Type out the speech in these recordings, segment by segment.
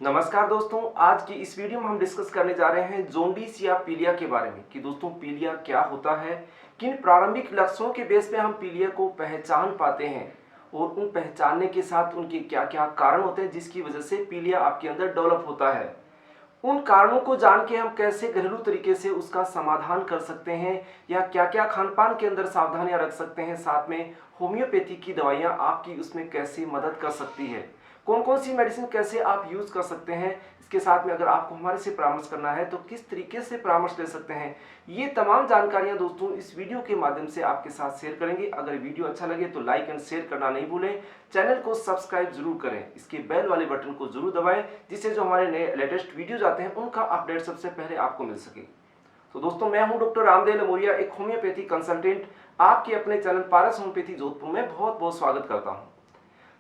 नमस्कार दोस्तों, आज की इस वीडियो में हम डिस्कस करने जा रहे हैं जॉन्डिस या पीलिया के बारे में कि दोस्तों पीलिया क्या होता है, किन प्रारंभिक लक्षणों के बेस पे हम पीलिया को पहचान पाते हैं और उन पहचानने के साथ उनके क्या क्या कारण होते हैं जिसकी वजह से पीलिया आपके अंदर डेवलप होता है। उन कारणों को जान के हम कैसे घरेलू तरीके से उसका समाधान कर सकते हैं या क्या क्या खान पान के अंदर सावधानियां रख सकते हैं, साथ में होम्योपैथी की दवाइयां आपकी उसमें कैसे मदद कर सकती है, कौन कौन सी मेडिसिन कैसे आप यूज कर सकते हैं। इसके साथ में अगर आपको हमारे से परामर्श करना है तो किस तरीके से परामर्श ले सकते हैं, ये तमाम जानकारियां दोस्तों इस वीडियो के माध्यम से आपके साथ शेयर करेंगे। अगर वीडियो अच्छा लगे तो लाइक एंड शेयर करना नहीं भूलें, चैनल को सब्सक्राइब जरूर करें, इसके बेल वाले बटन को जरूर दबाएं जिससे जो हमारे नए लेटेस्ट वीडियोज आते हैं उनका अपडेट सबसे पहले आपको मिल सके। तो दोस्तों मैं हूं डॉक्टर रामदेव लमोरिया, एक होम्योपैथी कंसल्टेंट, आपके अपने चैनल पारस होम्योपैथी जोधपुर में बहुत बहुत स्वागत करता हूं।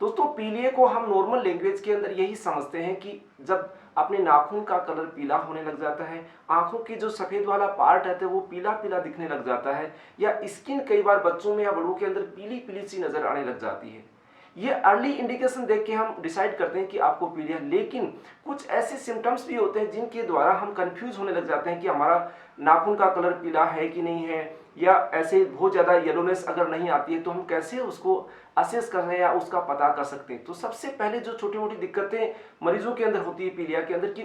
दोस्तों पीलिया को हम नॉर्मल लैंग्वेज के अंदर यही समझते हैं कि जब अपने नाखून का कलर पीला होने लग जाता है, आंखों की जो सफेद वाला पार्ट है वो पीला पीला दिखने लग जाता है, या स्किन कई बार बच्चों में या बड़ों के अंदर पीली पीली सी नजर आने लग जाती है। ये अर्ली इंडिकेशन देख के हम डिसाइड करते हैं कि आपको पीलिया। लेकिन कुछ ऐसे सिम्टम्स भी होते हैं जिनके द्वारा हम कंफ्यूज होने लग जाते हैं कि हमारा नाखून का कलर पीला है कि नहीं है, या ऐसे बहुत ज़्यादा येलोनेस अगर नहीं आती है तो हम कैसे उसको असेस कर रहे हैं या उसका पता कर सकते हैं। तो सबसे पहले जो छोटी मोटी दिक्कतें मरीजों के अंदर होती है पीलिया के अंदर कि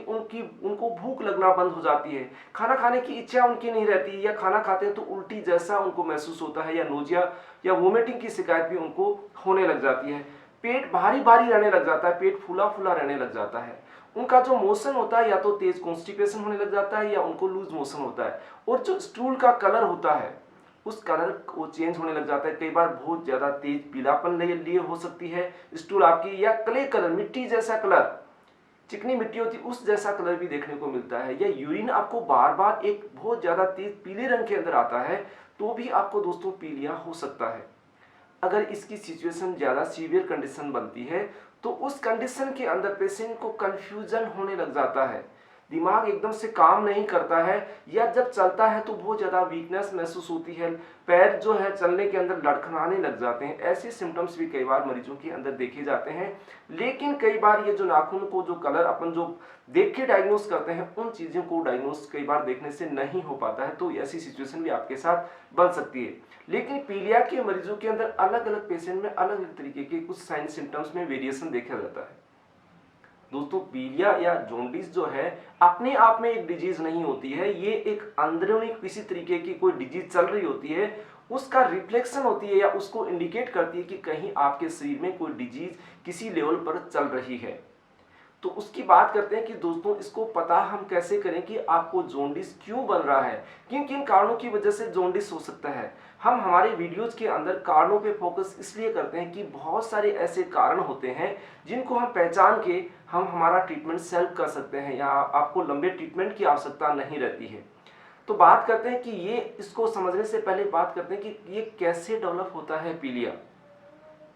उनको भूख लगना बंद हो जाती है, खाना खाने की इच्छा उनकी नहीं रहती, या खाना खाते हैं तो उल्टी जैसा उनको महसूस होता है, या नोजिया या वोमिटिंग की शिकायत भी उनको होने लग जाती है, पेट भारी भारी रहने लग जाता है, पेट फूला फूला रहने लग जाता है, उनका जो मोशन होता है या तो तेज कॉन्स्टिपेशन होने लग जाता है या उनको लूज मोशन होता है, और जो स्टूल का कलर होता है उस कलर को चेंज होने लग जाता है। कई बार बहुत ज्यादा तेज पीलापन लिए हो सकती है स्टूल आपकी, या क्ले कलर मिट्टी जैसा कलर, चिकनी मिट्टी होती है उस जैसा कलर भी देखने को मिलता है, या यूरिन आपको बार बार एक बहुत ज्यादा तेज पीले रंग के अंदर आता है, तो भी आपको दोस्तों पीलिया हो सकता है। अगर इसकी सिचुएशन ज़्यादा सीवियर कंडीशन बनती है तो उस कंडीशन के अंदर पेशेंट को कंफ्यूजन होने लग जाता है, दिमाग एकदम से काम नहीं करता है, या जब चलता है तो बहुत ज़्यादा वीकनेस महसूस होती है, पैर जो है चलने के अंदर लड़खड़ाने लग जाते हैं। ऐसे सिम्टम्स भी कई बार मरीजों के अंदर देखे जाते हैं। लेकिन कई बार ये जो नाखून को जो कलर अपन जो देख के डायग्नोस करते हैं उन चीज़ों को डायग्नोस कई बार देखने से नहीं हो पाता है, तो ऐसी सिचुएशन भी आपके साथ बन सकती है। लेकिन पीलिया के मरीजों के अंदर अलग अलग पेशेंट में अलग अलग तरीके के कुछ साइन सिम्टम्स में वेरिएशन देखा जाता है। दोस्तों पीलिया या जॉन्डिस जो है अपने आप में एक डिजीज नहीं होती है, ये एक अंदरूनी किसी तरीके की कोई डिजीज चल रही होती है, उसका रिफ्लेक्शन होती है या उसको इंडिकेट करती है कि कहीं आपके शरीर में कोई डिजीज किसी लेवल पर चल रही है। तो उसकी बात करते हैं कि दोस्तों इसको पता हम कैसे करें कि आपको जॉन्डिस क्यों बन रहा है, किन किन कारणों की वजह से जॉन्डिस हो सकता है। हम हमारे वीडियोज के अंदर कारणों पे फोकस इसलिए करते हैं कि बहुत सारे ऐसे कारण होते हैं जिनको हम पहचान के हम हमारा ट्रीटमेंट सेल्फ कर सकते हैं, या आपको लंबे ट्रीटमेंट की आवश्यकता नहीं रहती है। तो बात करते हैं कि ये इसको समझने से पहले बात करते हैं कि ये कैसे डेवलप होता है पीलिया।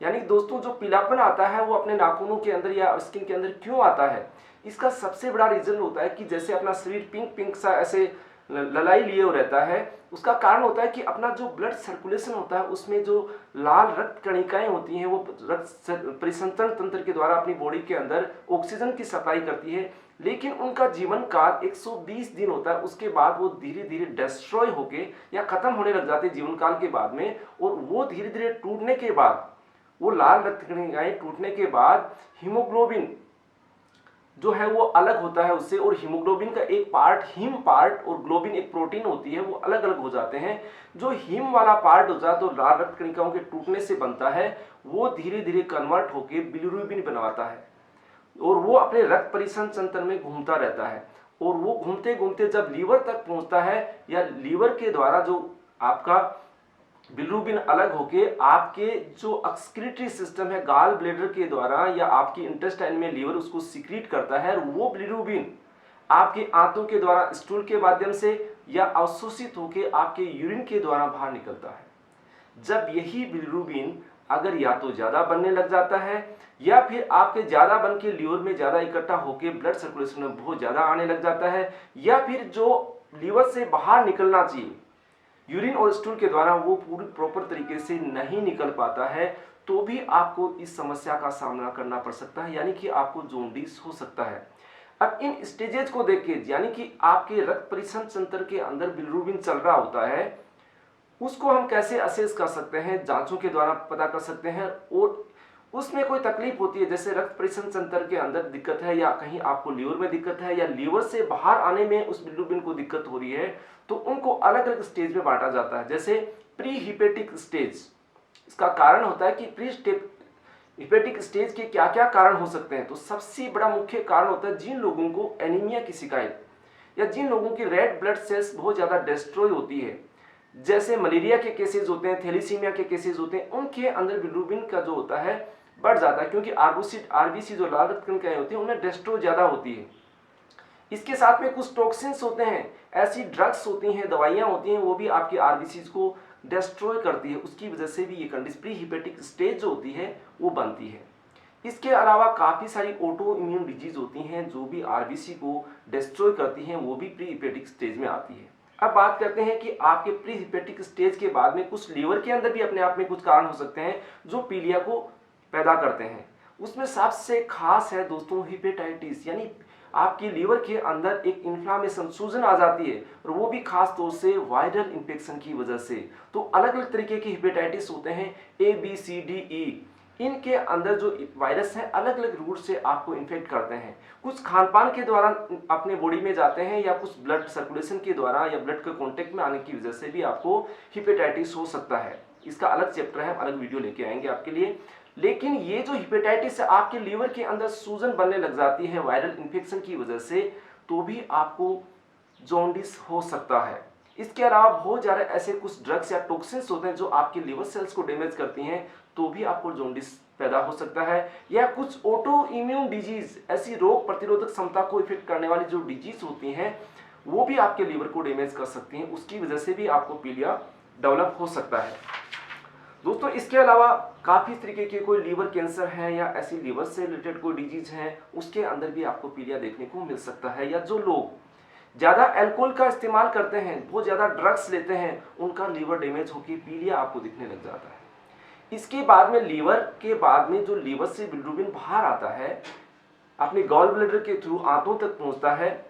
यानी दोस्तों जो पीलापन आता है वो अपने नाखूनों के अंदर या स्किन के अंदर क्यों आता है, इसका सबसे बड़ा रीजन होता है कि जैसे अपना शरीर पिंक पिंक सा ऐसे ललाई लिए हो रहता है, उसका कारण होता है कि अपना जो ब्लड सर्कुलेशन होता है उसमें जो लाल रक्त कणिकाएं होती हैं वो रक्त परिसंचरण तंत्र के द्वारा अपनी बॉडी के अंदर ऑक्सीजन की सप्लाई करती है। लेकिन उनका जीवन काल 120 दिन होता है, उसके बाद वो धीरे धीरे डिस्ट्रॉय होके या खत्म होने लग जाते हैं जीवन काल के बाद में, और वो धीरे धीरे टूटने के बाद, वो लाल रक्त कणिकाएं टूटने के बाद हीमोग्लोबिन जो है वो अलग होता है उससे, और हीमोग्लोबिन का एक पार्ट हीम पार्ट और ग्लोबिन एक प्रोटीन होती है, वो अलग अलग हो जाते हैं। जो हीम वाला पार्ट होता है तो लाल रक्त कणिकाओं के टूटने से बनता है, वो धीरे धीरे कन्वर्ट होकर बिलिरुबिन बनवाता है, और वो अपने रक्त परिसंचरण तंत्र में घूमता रहता है, और वो घूमते घूमते जब लीवर तक पहुंचता है, या लीवर के द्वारा जो आपका बिलिरुबिन अलग होके आपके जो एक्सक्रीटरी सिस्टम है गाल ब्लेडर के द्वारा या आपकी इंटेस्टाइन में लीवर उसको सिक्रीट करता है, और वो बिलिरुबिन आपके आंतों के द्वारा स्टूल के माध्यम से या अवशोषित होकर आपके यूरिन के द्वारा बाहर निकलता है। जब यही बिलिरुबिन अगर या तो ज्यादा बनने लग जाता है, या फिर आपके ज्यादा बन के लीवर में ज्यादा इकट्ठा होकर ब्लड सर्कुलेशन में बहुत ज्यादा आने लग जाता है, या फिर जो लीवर से बाहर निकलना चाहिए यूरिन और स्टूल के द्वारा वो पूरी प्रॉपर तरीके से नहीं निकल पाता है, तो भी आपको इस समस्या का सामना करना पड़ सकता है, यानी कि आपको जॉन्डिस हो सकता है। अब इन स्टेजेस को देख के, यानी कि आपके रक्त परिसंचरण तंत्र के अंदर बिलिरुबिन चल रहा होता है, उसको हम कैसे असेस कर सकते हैं, जांचों के द्वारा पता कर सकते हैं। और उसमें कोई तकलीफ होती है, जैसे रक्त परिसंचरण तंत्र के अंदर दिक्कत है, या कहीं आपको लीवर में दिक्कत है, या लीवर से बाहर आने में उस बिलिरुबिन को दिक्कत हो रही है, तो उनको अलग अलग स्टेज में बांटा जाता है। जैसे प्री हिपेटिक स्टेज, इसका कारण होता है कि प्री हिपेटिक स्टेज के क्या क्या कारण हो सकते हैं। तो सबसे बड़ा मुख्य कारण होता है जिन लोगों को एनीमिया की शिकायत, या जिन लोगों की रेड ब्लड सेल्स बहुत ज्यादा डिस्ट्रॉय होती है, जैसे मलेरिया के केसेस होते हैं, थैलेसीमिया के केसेस होते हैं, उनके अंदर बिलिरुबिन का जो होता है बढ़ जाता है, क्योंकि आरबीसी जो लाल रक्त कणिकाएं होती हैं उनमें डिस्ट्रॉय ज्यादा होती है। इसके साथ में कुछ टॉक्सिन्स होते हैं, ऐसी ड्रग्स होती हैं, दवाइयां होती हैं, वो भी आपकी आरबीसी को डिस्ट्रॉय करती है। उसकी वजह से भी ये कंडीशन प्री हिपेटिक स्टेज जो होती है वो बनती है। इसके अलावा काफ़ी सारी ऑटो इम्यून डिजीज होती हैं जो भी आरबीसी को डिस्ट्रॉय करती हैं, वो भी प्री हिपेटिक स्टेज में आती है। अब बात करते हैं कि आपके प्री हिपेटिक स्टेज के बाद में कुछ लीवर के अंदर भी अपने आप में कुछ कारण हो सकते हैं जो पीलिया को पैदा करते हैं। उसमें सबसे खास है दोस्तों हिपेटाइटिस, यानी आपकी लीवर के अंदर एक इन्फ्लामेशन, सूजन आ जाती है, और वो भी खास तौर से वायरल इन्फेक्शन की वजह से। तो अलग अलग तरीके के हिपेटाइटिस होते हैं, ABCDE, इनके अंदर जो वायरस हैं अलग अलग रूट से आपको इन्फेक्ट करते हैं। कुछ खानपान के द्वारा अपने बॉडी में जाते हैं, या कुछ ब्लड सर्कुलेशन के द्वारा या ब्लड के कांटेक्ट में आने की वजह से भी आपको हिपेटाइटिस हो सकता है। इसका अलग चैप्टर है, अलग वीडियो लेके आएंगे आपके लिए। लेकिन ये जो हिपेटाइटिस है, आपके लीवर के अंदर सूजन बनने लग जाती है वायरल इन्फेक्शन की वजह से, तो भी आपको जॉन्डिस हो सकता है। इसके अलावा बहुत ज़्यादा ऐसे कुछ ड्रग्स या टॉक्सिन्स होते हैं जो आपके लिवर सेल्स को डैमेज करती हैं, तो भी आपको जॉन्डिस पैदा हो सकता है। या कुछ ऑटो इम्यून डिजीज, ऐसी रोग प्रतिरोधक क्षमता को इफेक्ट करने वाली जो डिजीज होती हैं, वो भी आपके लीवर को डैमेज कर सकती हैं। उसकी वजह से भी आपको पीलिया डेवलप हो सकता है। दोस्तों इसके अलावा काफ़ी तरीके के कोई लीवर कैंसर है, या ऐसी लीवर से रिलेटेड कोई डिजीज है, उसके अंदर भी आपको पीलिया देखने को मिल सकता है। या जो लोग ज़्यादा अल्कोहल का इस्तेमाल करते हैं, बहुत ज़्यादा ड्रग्स लेते हैं, उनका लीवर डैमेज होकर पीलिया आपको दिखने लग जाता है। इसके बाद में लीवर के बाद में जो लीवर से बिलिरुबिन बाहर आता है, अपनी गॉल ब्लैडर के थ्रू आंतों तक पहुंचता है,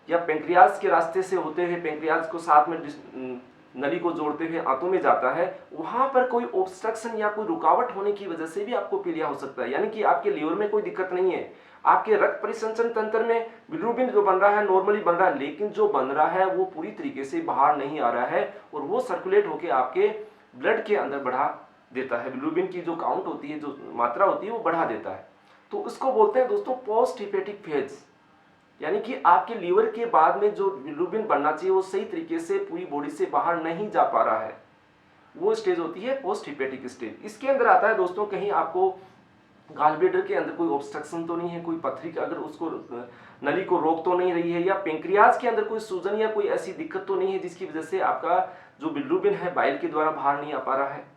या पेंक्रियाज के रास्ते से होते हुए पेंक्रियाज को साथ में नली को जोड़ते हुए आंतों में जाता है, वहां पर कोई ऑब्स्ट्रक्शन या कोई रुकावट होने की वजह से भी आपको पीलिया हो सकता है। यानी कि आपके लीवर में कोई दिक्कत नहीं है, आपके रक्त परिसंचरण तंत्र में बिलिरुबिन जो बन रहा है नॉर्मली बन रहा है, लेकिन जो बन रहा है वो पूरी तरीके से बाहर नहीं आ रहा है, और वो सर्कुलेट होकर आपके ब्लड के अंदर बढ़ा देता है। बिलिरुबिन की जो काउंट होती है, जो मात्रा होती है, वो बढ़ा देता है। तो उसको बोलते हैं दोस्तों पोस्ट हिपेटिक फेज, यानी कि आपके लीवर के बाद में जो बिलिरुबिन बनना चाहिए वो सही तरीके से पूरी बॉडी से बाहर नहीं जा पा रहा है, वो स्टेज होती है पोस्ट हिपेटिक स्टेज। इसके अंदर आता है दोस्तों कहीं आपको गॉल ब्लैडर के अंदर कोई ऑब्स्ट्रक्शन तो नहीं है, कोई पथरी अगर उसको नली को रोक तो नहीं रही है, या पेंक्रियाज के अंदर कोई सूजन या कोई ऐसी दिक्कत तो नहीं है जिसकी वजह से आपका जो बिलिरुबिन है बाइल के द्वारा बाहर नहीं आ पा रहा है।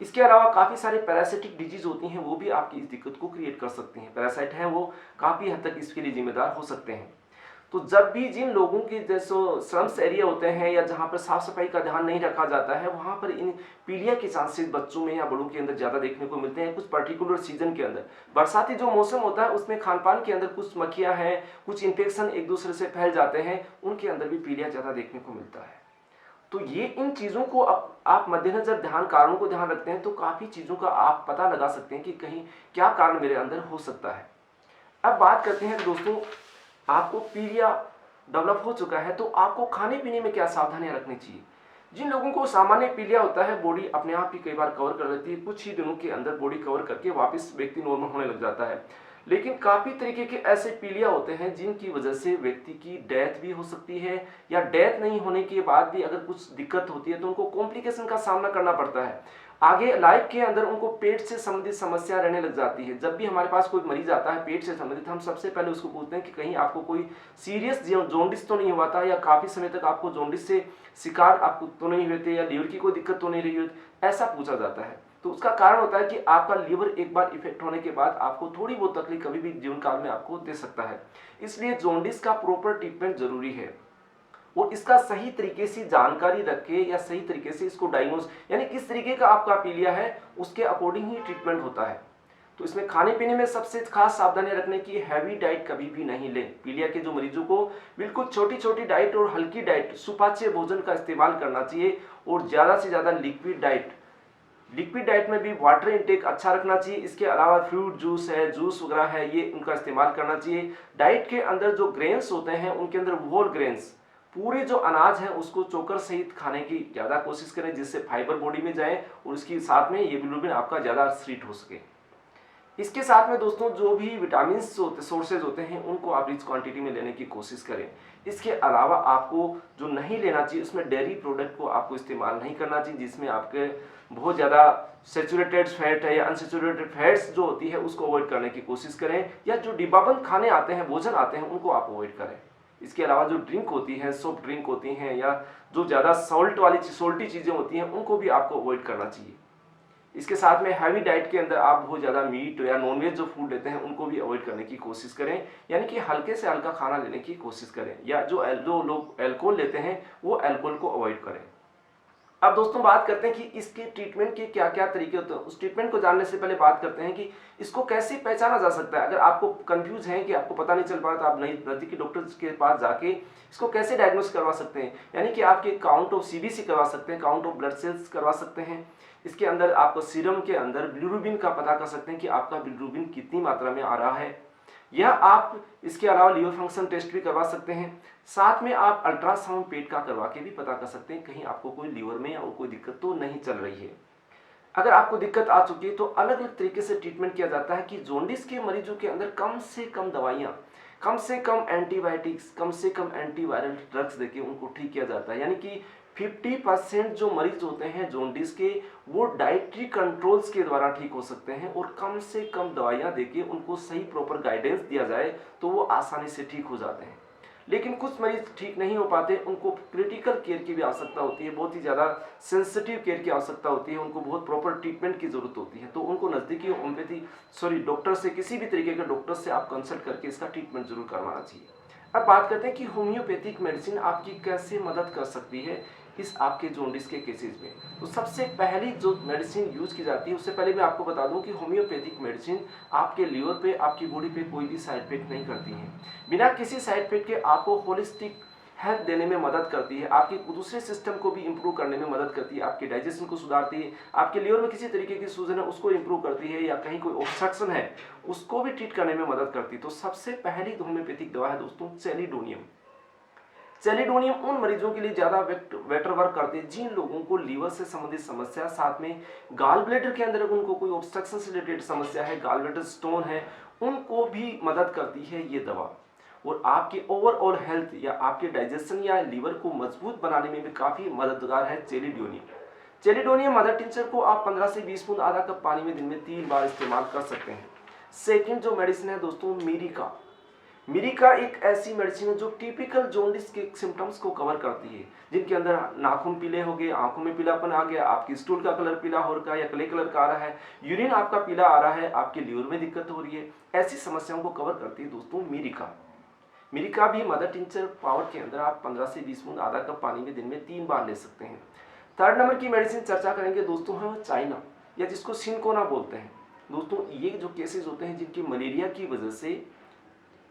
इसके अलावा काफ़ी सारे पैरासिटिक डिजीज होती हैं, वो भी आपकी इस दिक्कत को क्रिएट कर सकती हैं। पैरासाइट हैं वो काफ़ी हद तक इसके लिए जिम्मेदार हो सकते हैं। तो जब भी जिन लोगों की जैसे स्लम्स एरिया होते हैं, या जहाँ पर साफ सफाई का ध्यान नहीं रखा जाता है, वहाँ पर इन पीलिया के चांसेस बच्चों में या बड़ों के अंदर ज़्यादा देखने को मिलते हैं। कुछ पर्टिकुलर सीजन के अंदर, बरसाती जो मौसम होता है उसमें खानपान के अंदर कुछ मक्खियाँ हैं, कुछ इन्फेक्शन एक दूसरे से फैल जाते हैं, उनके अंदर भी पीलिया ज़्यादा देखने को मिलता है। तो ये इन चीज़ों को आप मद्देनजर कारणों को ध्यान रखते हैं, तो काफ़ी चीज़ों का आप पता लगा सकते हैं कि कहीं क्या कारण मेरे अंदर हो सकता है। अब बात करते हैं दोस्तों, आपको पीलिया डेवलप हो चुका है तो आपको खाने पीने में क्या सावधानियां रखनी चाहिए। जिन लोगों को सामान्य पीलिया होता है, बॉडी अपने आप ही कई बार कवर कर लेती है, कुछ ही दिनों के अंदर बॉडी कवर करके वापस व्यक्ति नॉर्मल होने लग जाता है। लेकिन काफ़ी तरीके के ऐसे पीलिया होते हैं जिनकी वजह से व्यक्ति की डेथ भी हो सकती है, या डेथ नहीं होने के बाद भी अगर कुछ दिक्कत होती है तो उनको कॉम्प्लिकेशन का सामना करना पड़ता है। आगे लाइफ के अंदर उनको पेट से संबंधित समस्या रहने लग जाती है। जब भी हमारे पास कोई मरीज आता है पेट से संबंधित, हम सबसे पहले उसको पूछते हैं कि कहीं आपको कोई सीरियस जॉन्डिस तो नहीं हुआ था, या काफ़ी समय तक आपको जॉन्डिस से शिकार आपको तो नहीं हुए थे, या लीवर की कोई दिक्कत तो नहीं रही हो, ऐसा पूछा जाता है। तो उसका कारण होता है कि आपका लीवर एक बार इफेक्ट होने के बाद आपको थोड़ी बहुत तकलीफ कभी भी जीवन काल में आपको दे सकता है। इसलिए जॉन्डिस का प्रॉपर ट्रीटमेंट जरूरी है। और इसका सही तरीके से जानकारी रख के या सही तरीके से इसको डायग्नोस यानी किस तरीके का आपका पीलिया है उसके अकॉर्डिंग ही ट्रीटमेंट होता है। तो इसमें खाने पीने में सबसे खास सावधानी रखने की, हैवी डाइट कभी भी नहीं लें। पीलिया के जो मरीजों को बिल्कुल छोटी छोटी डाइट और हल्की डाइट, सुपाच्य भोजन का इस्तेमाल करना चाहिए और ज़्यादा से ज़्यादा लिक्विड डाइट में भी वाटर इंटेक अच्छा रखना चाहिए। इसके अलावा फ्रूट जूस है, जूस वगैरह है, ये उनका इस्तेमाल करना चाहिए। डाइट के अंदर जो ग्रेन्स होते हैं उनके अंदर होल ग्रेन्स, पूरे जो अनाज है उसको चोकर सहित खाने की ज़्यादा कोशिश करें, जिससे फाइबर बॉडी में जाए और उसके साथ में ये बिलोबिन आपका ज़्यादा स्वीट हो सके। इसके साथ में दोस्तों जो भी विटामिन सोर्सेज होते हैं उनको आप रिच क्वांटिटी में लेने की कोशिश करें। इसके अलावा आपको जो नहीं लेना चाहिए उसमें डेयरी प्रोडक्ट को आपको इस्तेमाल नहीं करना चाहिए, जिसमें आपके बहुत ज़्यादा सेचुरेटेड फैट है या अनसेचुरेटेड फैट्स जो होती है उसको अवॉइड करने की कोशिश करें, या जो डिब्बाबंद खाने आते हैं, भोजन आते हैं, उनको आप अवॉइड करें। इसके अलावा जो ड्रिंक होती है, सॉफ्ट ड्रिंक होती हैं या जो ज़्यादा सोल्टी चीज़ें होती हैं उनको भी आपको अवॉइड करना चाहिए। इसके साथ में हैवी डाइट के अंदर आप बहुत ज़्यादा मीट या नॉनवेज जो फूड लेते हैं उनको भी अवॉइड करने की कोशिश करें, यानी कि हल्के से हल्का खाना लेने की कोशिश करें, या जो लोग अल्कोहल लेते हैं वो अल्कोहल को अवॉइड करें। अब दोस्तों बात करते हैं कि इसके ट्रीटमेंट के क्या क्या तरीके होते हैं। उस ट्रीटमेंट को जानने से पहले बात करते हैं कि इसको कैसे पहचाना जा सकता है। अगर आपको कंफ्यूज है कि आपको पता नहीं चल पा रहा, तो आप नज़दीकी डॉक्टर के पास जाके इसको कैसे डायग्नोस करवा सकते हैं, यानी कि आपके काउंट ऑफ सीबीसी करवा सकते हैं, काउंट ऑफ ब्लड सेल्स करवा सकते हैं। इसके अंदर आपको सीरम के अंदर बिलिरुबिन का पता कर सकते हैं कि आपका बिलिरुबिन कितनी मात्रा में आ रहा है, या आप इसके अलावा लीवर फंक्शन टेस्ट भी करवा सकते हैं। साथ में आप अल्ट्रासाउंड पेट का करवा के भी पता कर सकते हैं कहीं आपको कोई लीवर में या कोई दिक्कत तो नहीं चल रही है। अगर आपको दिक्कत आ चुकी है तो अलग अलग तरीके से ट्रीटमेंट किया जाता है कि जॉन्डिस के मरीजों के अंदर कम से कम दवाइयाँ, कम से कम एंटीबायोटिक्स, कम से कम एंटीवायरल ड्रग्स देके उनको ठीक किया जाता है। यानी कि 50% जो मरीज होते हैं जॉन्डिस के वो डाइटरी कंट्रोल्स के द्वारा ठीक हो सकते हैं, और कम से कम दवाइयाँ देके उनको सही प्रॉपर गाइडेंस दिया जाए तो वो आसानी से ठीक हो जाते हैं। लेकिन कुछ मरीज ठीक नहीं हो पाते, उनको क्रिटिकल केयर की भी आवश्यकता होती है, बहुत ही ज़्यादा सेंसिटिव केयर की आवश्यकता होती है, उनको बहुत प्रॉपर ट्रीटमेंट की जरूरत होती है। तो उनको नज़दीकी डॉक्टर से, किसी भी तरीके के डॉक्टर से आप कंसल्ट करके इसका ट्रीटमेंट जरूर करवाना चाहिए। अब बात करते हैं कि होम्योपैथिक मेडिसिन आपकी कैसे मदद कर सकती है इस आपके जॉन्डिस के केसेस में। तो सबसे पहली जो मेडिसिन यूज की जाती है, उससे पहले मैं आपको बता दूं कि होम्योपैथिक मेडिसिन आपके लीवर पे, आपकी बॉडी पे कोई भी साइड इफेक्ट नहीं करती है। बिना किसी साइड इफेक्ट के आपको होलिस्टिक हेल्थ देने में मदद करती है, आपके दूसरे सिस्टम को भी इंप्रूव करने में मदद करती है, आपके डाइजेशन को सुधारती है, आपके लीवर में किसी तरीके की सूजन है उसको इंप्रूव करती है, या कहीं कोई ऑब्स्ट्रक्शन है उसको भी ट्रीट करने में मदद करती है। तो सबसे पहली होम्योपैथिक दवा है दोस्तों चेलिडोनियम। चेलिडोनियम उन मरीजों के लिए ज़्यादा बेटर वर्क करती है जिन लोगों को लीवर से संबंधित समस्या, साथ में गाल ब्लैडर के अंदर उनको कोई ऑब्स्ट्रक्शन से रिलेटेड समस्या है, गाल ब्लैडर स्टोन है, उनको भी मदद करती है ये दवा। और आपके ओवरऑल हेल्थ या आपके डाइजेशन या लीवर को मजबूत बनाने में भी काफ़ी मददगार है चेलिडोनियम। चेलिडोनियम मदर टिंचर को आप 15 से 20 बूंद आधा कप पानी में दिन में 3 बार इस्तेमाल कर सकते हैं। सेकेंड जो मेडिसिन है दोस्तों मिरिका। मिरिका एक ऐसी मेडिसिन है जो टिपिकल जॉन्डिस के सिम्टम्स को कवर करती है, जिनके अंदर नाखून पीले हो गए, आंखों में पीलापन आ गया, आपकी स्टूल का कलर पीला हो रहा है या क्ले कलर का आ रहा है, यूरिन आपका पीला आ रहा है, आपके लीवर में दिक्कत हो रही है, ऐसी समस्याओं को कवर करती है दोस्तों मिरिका। मिरिका भी मदर टिंचर पाउडर के अंदर आप 15 से 20 बूंद आधा कप पानी में दिन में 3 बार ले सकते हैं। थर्ड नंबर की मेडिसिन चर्चा करेंगे दोस्तों है चाइना, या जिसको सिनकोना बोलते हैं। दोस्तों ये जो केसेस होते हैं जिनकी मलेरिया की वजह से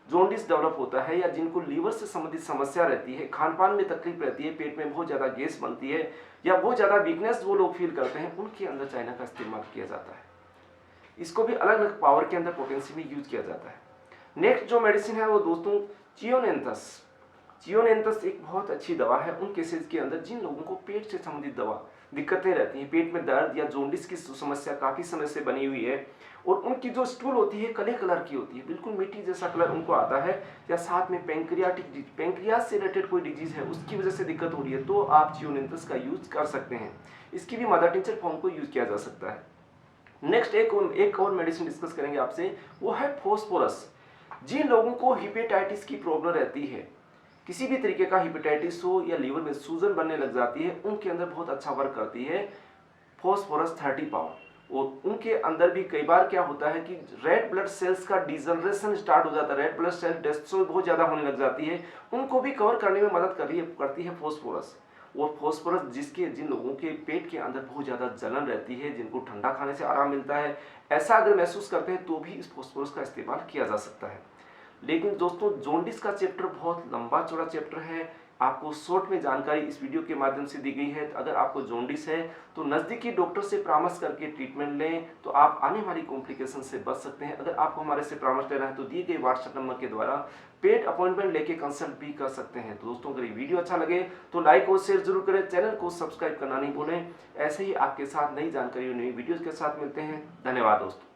जॉन्डिस डेवलप होता है, या जिनको लीवर से संबंधित समस्या रहती है, खान पान में तकलीफ रहती है, पेट में बहुत ज़्यादा गैस बनती है, या बहुत ज़्यादा वीकनेस वो लोग फील करते हैं, उनके अंदर चाइना का इस्तेमाल किया जाता है। इसको भी अलग अलग पावर के अंदर पोटेंसी में यूज किया जाता है। नेक्स्ट जो मेडिसिन है वो दोस्तों चियोनेंथस। चियोनेंथस एक बहुत अच्छी दवा है उन केसेस के अंदर जिन लोगों को पेट से संबंधित दवा दिक्कतें रहती हैं, पेट में दर्द या जॉन्डिस की समस्या काफ़ी समय से बनी हुई है, और उनकी जो स्टूल होती है काले कलर की होती है, बिल्कुल मिट्टी जैसा कलर उनको आता है, या साथ में पेंक्रियास से रिलेटेड कोई डिजीज है उसकी वजह से दिक्कत हो रही है, तो आप चियोनेंथस का यूज कर सकते हैं। इसकी भी मदर टिंचर फॉर्म को यूज किया जा सकता है। नेक्स्ट एक और मेडिसिन डिस्कस करेंगे आपसे, वो है फॉस्फोरस। जिन लोगों को हिपेटाइटिस की प्रॉब्लम रहती है, किसी भी तरीके का हिपेटाइटिस हो या लीवर में सूजन बनने लग जाती है, उनके अंदर बहुत अच्छा वर्क करती है फॉस्फोरस 30 पाउडर। और उनके अंदर भी कई बार क्या होता है कि रेड ब्लड सेल्स का डिजनरेशन स्टार्ट हो जाता है, रेड ब्लड सेल डेस्ट्रॉय बहुत ज़्यादा होने लग जाती है, उनको भी कवर करने में मदद करती है फॉस्फोरस। और फॉस्फोरस जिन लोगों के पेट के अंदर बहुत ज़्यादा जलन रहती है, जिनको ठंडा खाने से आराम मिलता है, ऐसा अगर महसूस करते हैं तो भी इस फॉस्फोरस का इस्तेमाल किया जा सकता है। लेकिन दोस्तों जॉन्डिस का चैप्टर बहुत लंबा चौड़ा चैप्टर है, आपको शॉर्ट में जानकारी इस वीडियो के माध्यम से दी गई है। अगर आपको जॉन्डिस है तो नज़दीकी डॉक्टर से परामर्श करके ट्रीटमेंट लें, तो आप आने वाली कॉम्प्लिकेशन से बच सकते हैं। अगर आपको हमारे से परामर्श लेना है तो दिए गए व्हाट्सएप नंबर के द्वारा पेड अपॉइंटमेंट लेके कंसल्ट भी कर सकते हैं। तो दोस्तों अगर ये वीडियो अच्छा लगे तो लाइक और शेयर जरूर करें, चैनल को सब्सक्राइब करना नहीं भूलें। ऐसे ही आपके साथ नई जानकारी और नई वीडियोज़ के साथ मिलते हैं। धन्यवाद दोस्तों।